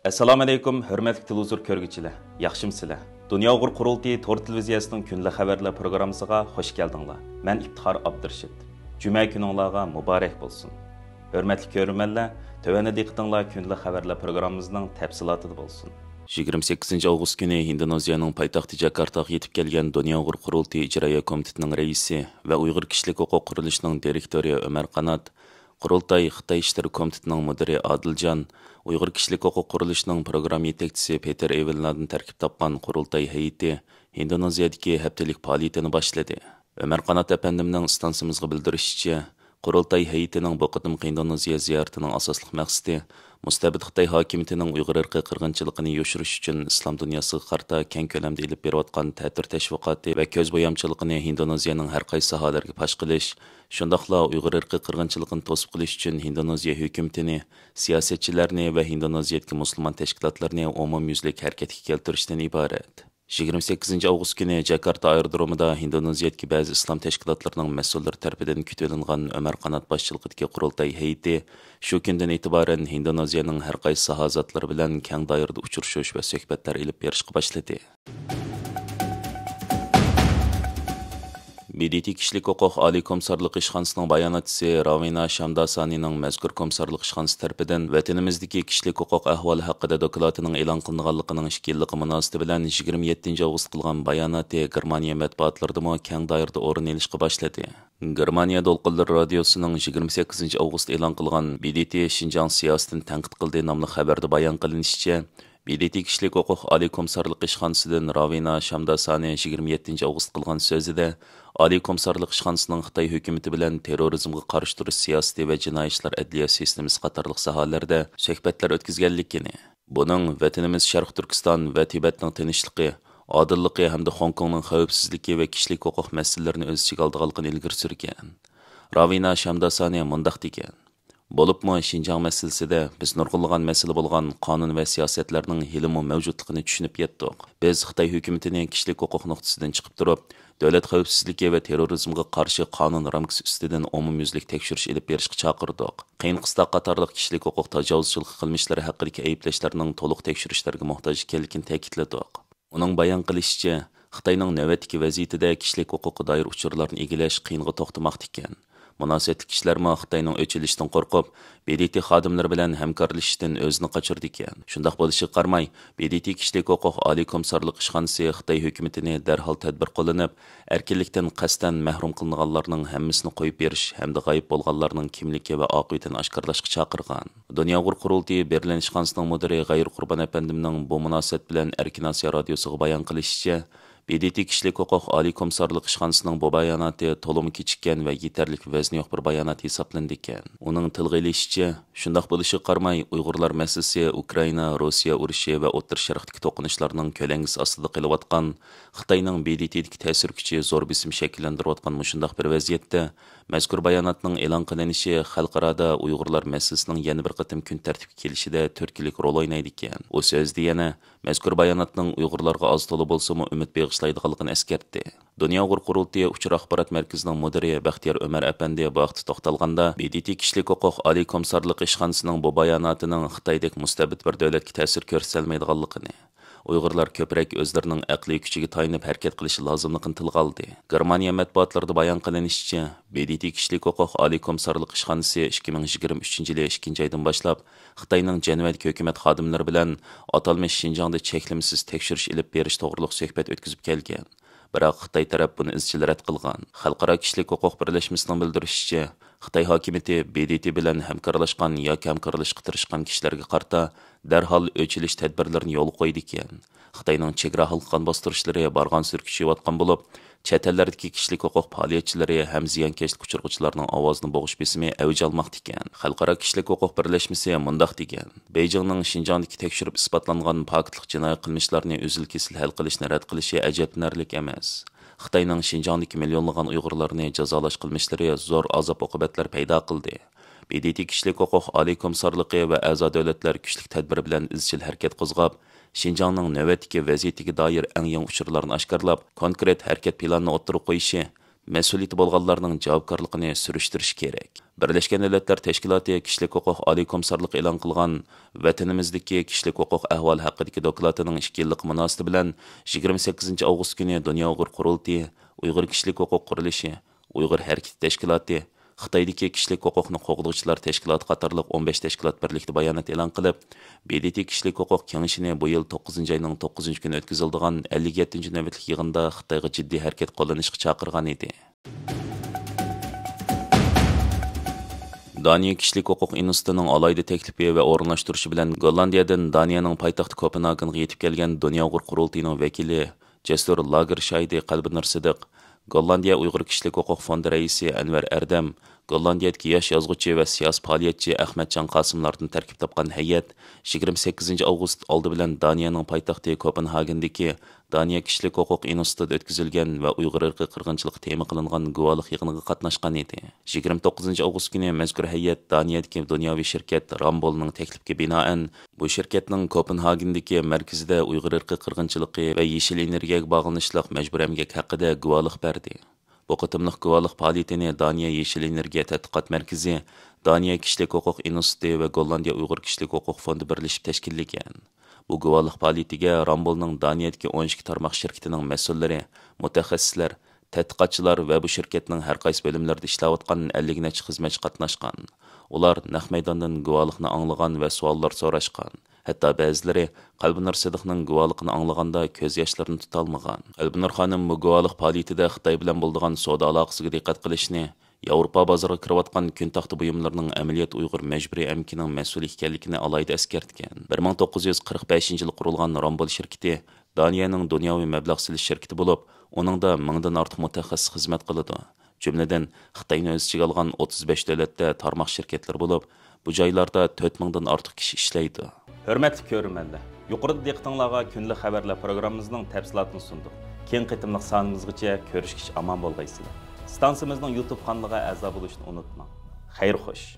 Assalomu alaykum, hurmatli televizor ko'rguvchilar. Yaxshimsizlar? Dunyo Uyg'ur qurultiyi to'r televiziyasining kunlik xabarlar programmasiga xush keldinglar. Men Iftixor Abdurashid. Juma kuningizga muborak bo'lsin. Hurmatli ko'ruvchilar, tövəndə diqqətinizlər kunlik xabarlar programmamızın təfsilatı bo'lsin. 28 avgust kuni Indoneziyaning poytaxti Jakartaga yetib kelgan Dunyo Uyg'ur qurultiyi ijroiya komitetining raisi va Uyg'ur kishilik huquq qurilishining direktori Ömer Qanat, Qurultay Xitoy ishlari komitetining mudiri Adiljon, Uyg'ur kishilik huquq qurilishining program yetakchisi Peter Evellardan tarkib topgan Qurultay hay'ati Indoneziyadagi haftalik faoliyatini boshladi. Ömer Qanat apandimning stansimizga bildirishicha, Qurultay hay'atining bu qadimgi Indoneziya ziyaratining asosli maqsadi mustabid Xitoy hokimiyatining Uyg'ur irqiy qirg'inchiligini yoshirish uchun islom dunyosiga qarta keng ko'lamda ilib berayotgan ta'tir tashviqoti va ko'z bo'yamchiligini Indoneziyaning har qaysi sohalarga pash qilish, shundoqla Uyg'ur irqiy qirg'inchiligini to'sib qilish uchun Indoneziya hukumatini, siyosatchilarni va Indoneziyadagi musulmon tashkilotlarini umumyuzlik harakatga keltirishdan iborat. 28 avgust kuni Jakarta aerodromida Indoneziyadagi ba'zi islom tashkilotlarining mas'ullari tarafidan kutilingan Ömer Qanat boshchiligidagi qurultay hay'ati shu kundan e'tiboran Indoneziyaning har qaysi sahozatlari bilan keng doirada uchrashish va suhbatlar ilib berishga boshladi. BDT kishilik huquq oliy komissarlik ishxonasining bayonotchisi Ravina Shamdasanining mazkur komissarlik ishxonasi tarafidan vatanimizdagi kishilik huquq ahvoli haqida doklatining e'lon qilinganligining 2 yilligi munosabati bilan 27 avgust qilgan bayonoti Germaniya matbuotlarida keng doirada o'rin olishga boshladi. Germaniya Dolqinlar radiosining 28 avgust e'lon qilgan BDT Xinjiang siyosatini tanqid qildi nomli xabarda bayon qilinishicha, BDT kishilik huquq oliy komissarlik ishxonasidan Ravina Shamdasani 27 avgust qilgan so'zida oliy komissarlik ishxonasining Xitoy hukumati bilan terrorizmga qarshi turish siyosati va jinoiy ishlar adliya sistemasi qatorliq sohalarda suhbatlar o'tkazganligini, buning vatanimiz Sharq Turkiston va Tibetning tinchligi, odilligi hamda Hong Kongning xavfsizligi va kishilik huquq masalalarini o'z ichiga olganligini ilgari surgan. Ravina Shamdasani mundaq degan: Bo'libmi Xinjiang masalasida biz nurg'unlagan masala bo'lgan qonun va siyosatlarning hilmi mavjudligini tushunib yetdik. Biz Xitoy hukumatining kishilik huquq nuqtasidan chiqib turib, davlat xavfsizligi va terrorizmga qarshi qonun ramkasi ustidan umumyuzlik tekshirish ilib berishga chaqirdik. Qiyin qistoq qatorliq kishilik huquq tajovuzchilik qilmishlari haqidagi ayblashlarning to'liq tekshirishlarga muhtoj ekanligini ta'kidladik. Uning bayon qilishicha, Xitoyning navbatdagi vaziyatida kishilik huquqqa doir uchurlarni egilash qiyinga to'xtamoqda ekan. Munosibli kishilar Xitoyning o'chilishidan qo'rqib, BDT xodimlari bilan hamkorlashishdan o'zini qochirdi ekan. Shundaq bo'lishiga qaramay, BDT kishilik huquq oliy komissarlik ishxonasi Xitoy hukumatini darhol tadbir qo'llanib, erkinlikdan qasdan mahrum qilinganlarning hammasini qo'yib berish hamda g'oyib bo'lganlarning kimligi va oqibatini oshkorlashga chaqirgan. Dunyo Uyg'ur qurultiyi Berlin ishxonasining mudiri G'ayur Qurbon apandimning bu munosabat bilan Erkin Osiyo radiosiga bayon qilishicha, BDT kishilik huquq oliy komissarlik ishxonasining bu bayonoti to'liq kechikkan va yetarli vazni yo'q bir bayonot hisoblandi ekan. Uning tilga ilishicha, shundoq bo'lishiga qaramay, Uyg'urlar masalasi Ukraina, Rossiya urushi va O'rta Sharqdagi to'qinishlarning ko'langisi ostida qilayotgan Xitoyning BDTdagi ta'sir kuchi zo'r bisim shakllantirayotgan shundoq bir vaziyatda mazkur bayonotning e'lon qilinishi xalqarada Uyg'urlar masalasining yana bir qatim kun tartibga kelishida turkilik rol o'ynaydi ekan. U so'zda yana mazkur bayonotning Uyg'urlarga oz to'la bo'lsa-mu umid bag'ishlaydiganligini eskartdi. Dunyo Uyg'ur qurultiyi uchur axborot markazining mudiri Baxtiyor Ömer apandi bu vaqtda to'xtalganda, BDT kishilik huquq oliy komissarlik ishxonasining bu bayonotining Xitoydek mustabid bir davlatga ta'sir ko'rsatmaydiganligini, Uyg'urlar ko'proq o'zlarining aqliy kuchiga tayanib harakat qilishi lozimligini tilga oldi. Germaniya matbuotlarida bayon qilinishicha, BDT kishilik huquq oliy komissarlik ishxonasi 2023 yil 2 oydan boshlab Xitoyning Janviyat hukumat xodimlari bilan atalmish Xinjiangda cheklimsiz tekshirish ilib berish to'g'riliq suhbat o'tkazib kelgan. Biroq Xitoy taraf buni izchil rad qilgan. Xalqaro kishilik huquq birlashmasining bildirishicha, Xitoy hokimiyati BDT bilan hamkorlashgan yoki hamkorlashishga tirishgan kishilarga qarta darhol o'chilish tadbirlarini yo'l qo'ydi ekan. Xitoyning chegara halqan bostirishlari bargan surkishayotgan bo'lib, chet ellardagi kishilik huquq faoliyatchilari ham ziyonkashlik uchirg'uvchilarning ovozini bo'g'ish besimi avj olmoqda ekan. Xalqaro kishilik huquq birlashmasi mundaq degan: Beijingning Xinjiangdagi tekshirib isbotlangan pokitlik jinoiy qilmishlarni uzil-kesil hal qilishni rad qilishi ajablanarli emas. Xitoyning Xinjiangdagi millionlagan Uyg'urlarni jazolash qilmishlari zo'r azob-uqubatlar paydo qildi. BDT kishilik huquq oliy komissarligi va a'zo davlatlar kuchli tadbir bilan izchil harakat qo'zg'ab, Xinjiangning navbatdagi vaziyatiga doir eng yangi uchurlarni oshkorlab, konkret harakat planini o'ttirib qo'yishi mas'uliyati bo'lganlarning javobgarligini surishtirish kerak. Birlashgan Millatlar Tashkiloti Kishilik huquq oliy komissarligi e'lon qilgan vatanimizdagi kishilik huquq ahvoli haqidagi doklatining 2 yillik munosabati bilan 28 avgust kuni Dunyo Uyg'ur qurultiyi, Uyg'ur kishilik huquq qurilishi, Uyg'ur harakati tashkiloti, Xitoydagi kishilik huquqni qo'g'duvchilar tashkiloti qatorliq 15 tashkilot birlikda bayonot e'lon qilib, BDT kishilik huquq kengashini bu yil 9 oyning 9 kuni o'tkaziladigan 57 navbatlik yig'inda Xitoyga jiddiy harakat qo'llanishga chaqirgan edi. Daniya kishilik huquq institutining alayda taklifi va o'rinlashtirishi bilan Gollandiyadan Daniyaning poytaxti Kopenhagenga yetib kelgan Dunyo Uyg'ur qurultiyining vakili Jasur Lagershaydi Qalbinur Sidiq, Gollandiya Uyg'ur kishilik huquq fondi raisi Anvar Erdem, Gollandiyadagi yosh yozuvchi va siyosiy faoliyatchi Ahmadjon Qosimlardan tarkib topgan hay'at 28 avgust oldi bilan Daniyaning poytaxti Kopenhagendagi Daniya kishilik huquq institutida o'tkazilgan va Uyg'ur irqiy qirg'inchilik tema qilingan guvohlik yig'iniga qatnashgan edi. 29 avgust kuni mazkur hay'at Daniyadagi dunyoviy shirkat Rambolning taklifiga binoan bu shirkatning Kopenhagendagi markazida Uyg'ur irqiy qirg'inchiligi va yeshil energiyaga bog'lanishliq majbur emgak haqida guvohlik berdi. Bu qitimliq guvohlik faoliyatini Daniya Yeshil energiya tadqiqot markazi, Daniya kishilik huquq instituti va Gollandiya Uyg'ur kishilik huquq fondi birlashib tashkillagan. Bu guvohlik faoliyatiga Rambolning Daniyadagi 12 tarmoq shirkatining mas'ullari, mutaxassislar, tadqiqotchilar va bu shirkatning har qaysi bo'limlarida ishlayotgan 50 necha xizmatchi qatnashgan. Ular naq maydondan guvohlikni anglagan va savollar so'rashgan. Hatto ba'zilari Qalbinur Sidiqning guvohligini anglaganda ko'z yoshlarini tutolmagan. Qalbinur xonim bu guvohlik faoliyatida Xitoy bilan bo'lgan savdo aloqasiga diqqat qilishni, Yevropa bozoriga kirayotgan kun taxti buyumlarining amaliyot Uyg'ur majburiy amkining mas'ul ekanligini alayda eskartgan. 1945-yil qurilgan Rambol shirkati Daniyaning dunyoviy mablag' silish shirkati bo'lib, uningda 1000 dan ortiq mutaxassis xizmat qiladi. Jumladan, Xitoyni o'z ichiga olgan 35 davlatda tarmoq shirkatlar bo'lib, bu joylarda 4000 dan ortiq kishi ishlaydi. Hörmətli görürmənlər, yuqorida diqqətinizə günlük xəbərlər proqramımızın təfsilatını sunduq. Keng qitimliq sanımızgacha ko'rishgacha aman bo'lgaysizlar. Stansiyamizning YouTube kanaliga a'zo bo'lishni unutmang. Xayr xo'sh.